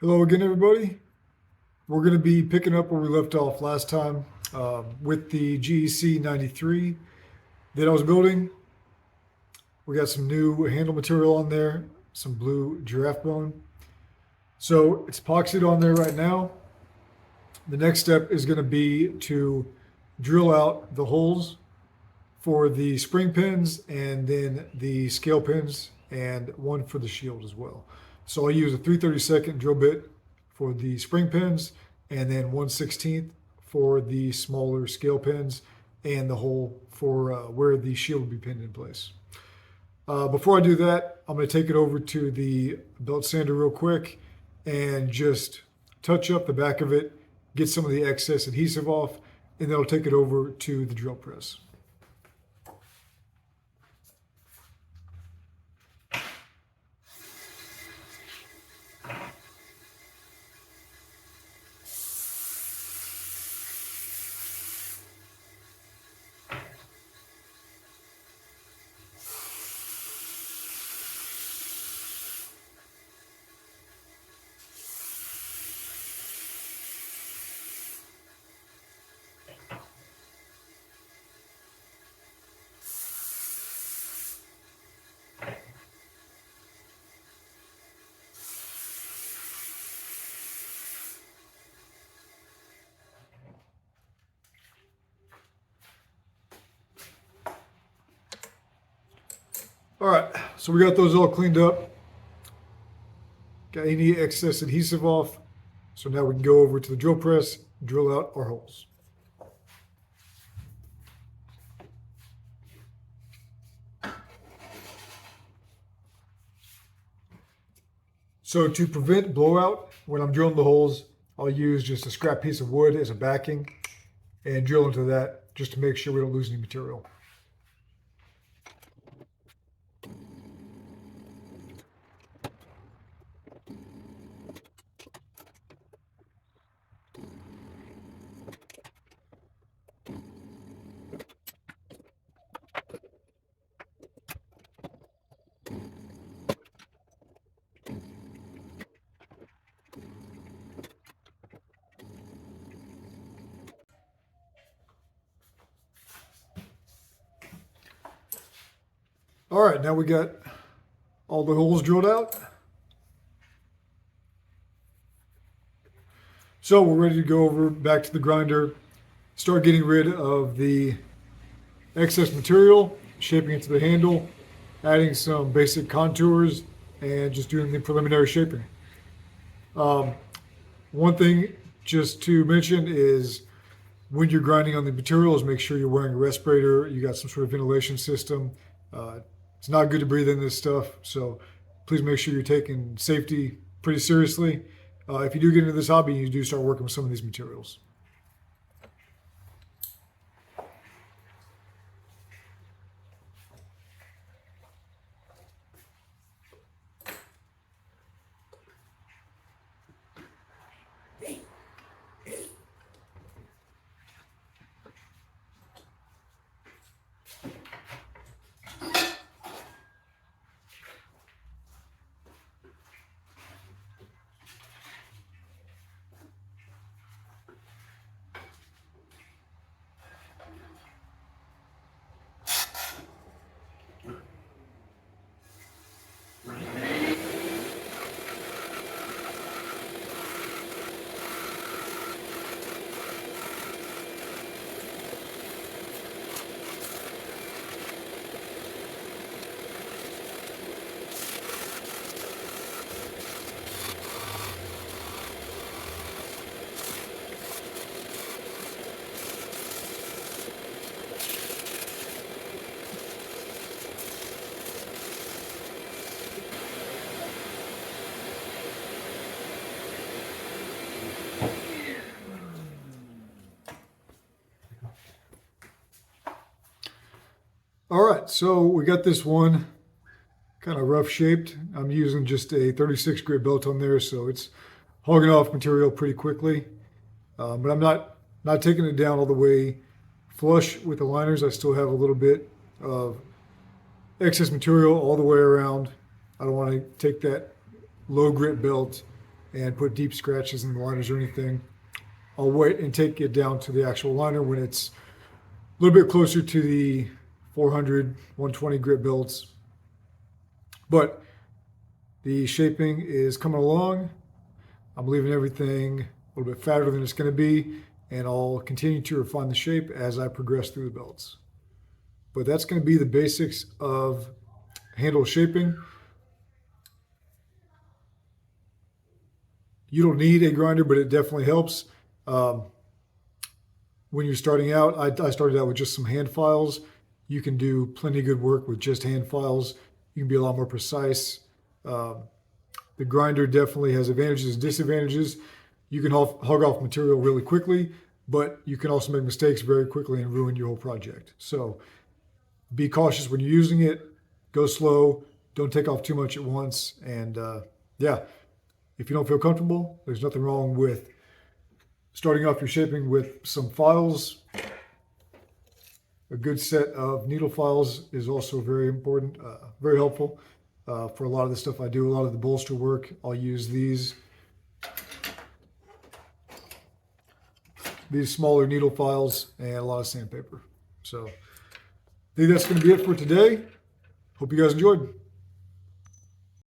Hello again, everybody. We're going to be picking up where we left off last time with the GEC 93 that I was building. We got some new handle material on there, some blue giraffe bone. So it's epoxied on there right now. The next step is going to be to drill out the holes for the spring pins and then the scale pins and one for the shield as well. So I use a 3/32 drill bit for the spring pins and then 1/16 for the smaller scale pins and the hole for where the shield will be pinned in place. Before I do that, I'm going to take it over to the belt sander real quick and just touch up the back of it, get some of the excess adhesive off, and then I'll take it over to the drill press. All right, so we got those all cleaned up. Got any excess adhesive off. So now we can go over to the drill press, drill out our holes. So to prevent blowout, when I'm drilling the holes, I'll use just a scrap piece of wood as a backing and drill into that just to make sure we don't lose any material. All right, now we got all the holes drilled out. So we're ready to go over back to the grinder, start getting rid of the excess material, shaping it to the handle, adding some basic contours, and just doing the preliminary shaping. One thing just to mention is when you're grinding on the materials, make sure you're wearing a respirator, you got some sort of ventilation system. It's not good to breathe in this stuff, so please make sure you're taking safety pretty seriously. If you do get into this hobby, you do start working with some of these materials. All right, so we got this one kind of rough shaped. I'm using just a 36 grit belt on there, so it's hogging off material pretty quickly. But I'm not taking it down all the way flush with the liners. I still have a little bit of excess material all the way around. I don't want to take that low grit belt and put deep scratches in the liners or anything. I'll wait and take it down to the actual liner when it's a little bit closer to the 400, 120 grit builds. But the shaping is coming along. I'm leaving everything a little bit fatter than it's going to be, and I'll continue to refine the shape as I progress through the belts. But that's going to be the basics of handle shaping. You don't need a grinder, but it definitely helps. When you're starting out, I started out with just some hand files. You can do plenty of good work with just hand files. You can be a lot more precise. The grinder definitely has advantages and disadvantages. You can hog off material really quickly, but you can also make mistakes very quickly and ruin your whole project. So be cautious when you're using it. Go slow. Don't take off too much at once. And yeah, if you don't feel comfortable, there's nothing wrong with starting off your shaping with some files. A good set of needle files is also very important, very helpful for a lot of the stuff I do. A lot of the bolster work, I'll use these smaller needle files and a lot of sandpaper. So I think that's going to be it for today. Hope you guys enjoyed.